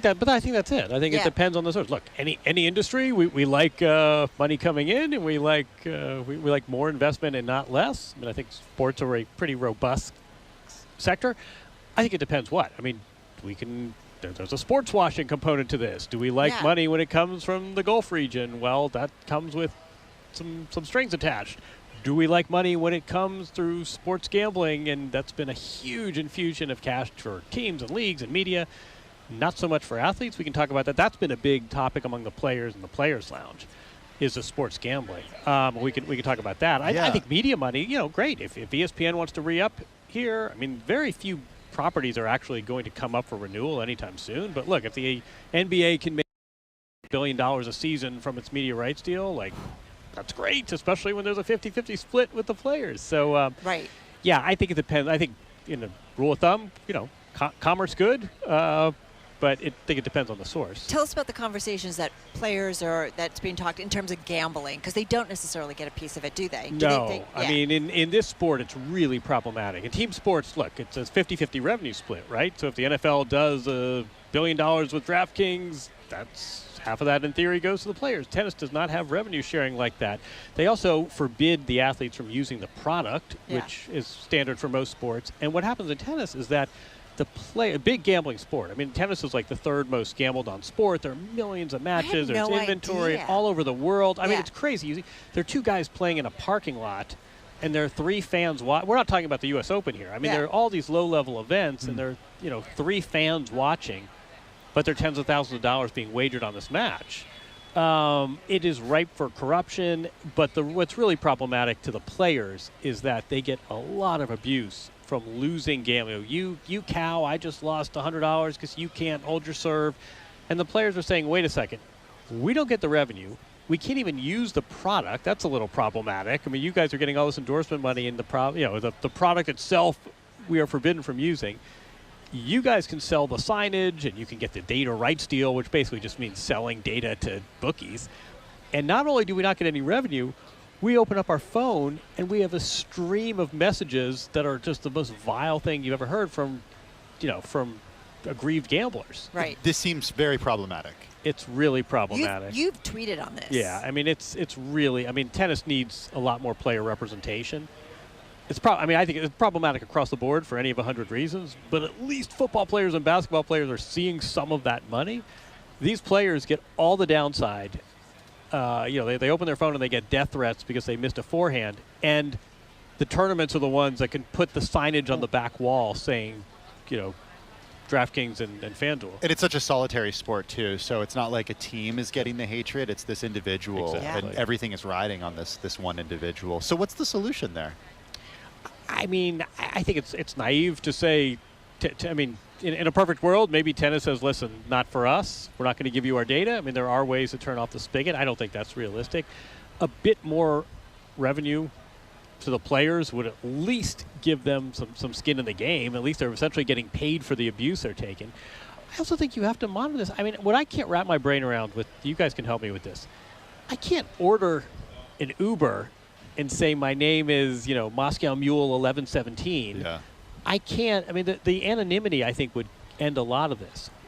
I think that's it. I think it depends on the source. Look, any industry, we like money coming in, and we like more investment and not less. I mean, I think sports are a pretty robust sector. I think it depends what. I mean, there's a sports washing component to this. Do we like money when it comes from the Gulf region? Well, that comes with some strings attached. Do we like money when it comes through sports gambling? And that's been a huge infusion of cash for teams and leagues and media. Not so much for athletes. We can talk about that. That's been a big topic among the players in the Players Lounge, is the sports gambling. We can talk about that. I think media money, great. If ESPN wants to re-up here, I mean, very few properties are actually going to come up for renewal anytime soon. But look, if the NBA can make $1 billion a season from its media rights deal, that's great, especially when there's a 50-50 split with the players. So, right. Yeah, I think it depends. I think, rule of thumb, commerce good. But I think it depends on the source. Tell us about the conversations that that's being talked in terms of gambling, because they don't necessarily get a piece of it, do they? No. I mean, in this sport, it's really problematic. In team sports, look, it's a 50-50 revenue split, right? So if the NFL does $1 billion with DraftKings, that's half of that, in theory, goes to the players. Tennis does not have revenue sharing like that. They also forbid the athletes from using the product, which is standard for most sports. And what happens in tennis is that a big gambling sport. I mean, tennis is like the third most gambled on sport. There are millions of matches. There's inventory all over the world. I mean, it's crazy. There are two guys playing in a parking lot, and there are three fans. We're not talking about the U.S. Open here. I mean, there are all these low-level events, and there are three fans watching, but there are tens of thousands of dollars being wagered on this match. It is ripe for corruption, but what's really problematic to the players is that they get a lot of abuse from losing gambling. You cow, I just lost $100 because you can't hold your serve. And the players are saying, wait a second, we don't get the revenue. We can't even use the product. That's a little problematic. I mean, you guys are getting all this endorsement money, and the product itself we are forbidden from using. You guys can sell the signage, and you can get the data rights deal, which basically just means selling data to bookies. And not only do we not get any revenue, we open up our phone, and we have a stream of messages that are just the most vile thing you've ever heard from aggrieved gamblers. Right. This seems very problematic. It's really problematic. You've tweeted on this. Yeah, I mean, it's really, tennis needs a lot more player representation. I think it's problematic across the board for any of 100 reasons, but at least football players and basketball players are seeing some of that money. These players get all the downside. They open their phone and they get death threats because they missed a forehand. And the tournaments are the ones that can put the signage on the back wall saying, DraftKings and FanDuel. And it's such a solitary sport, too, so it's not like a team is getting the hatred. It's this individual, exactly. And everything is riding on this one individual. So what's the solution there? I mean, I think it's naive to say, in a perfect world, maybe tennis says, listen, not for us. We're not going to give you our data. I mean, there are ways to turn off the spigot. I don't think that's realistic. A bit more revenue to the players would at least give them some skin in the game. At least they're essentially getting paid for the abuse they're taking. I also think you have to monitor this. I mean, what I can't wrap my brain around with, you guys can help me with this. I can't order an Uber and say my name is, Moscow Mule 1117. Yeah. I can't. I mean, the anonymity, I think, would end a lot of this.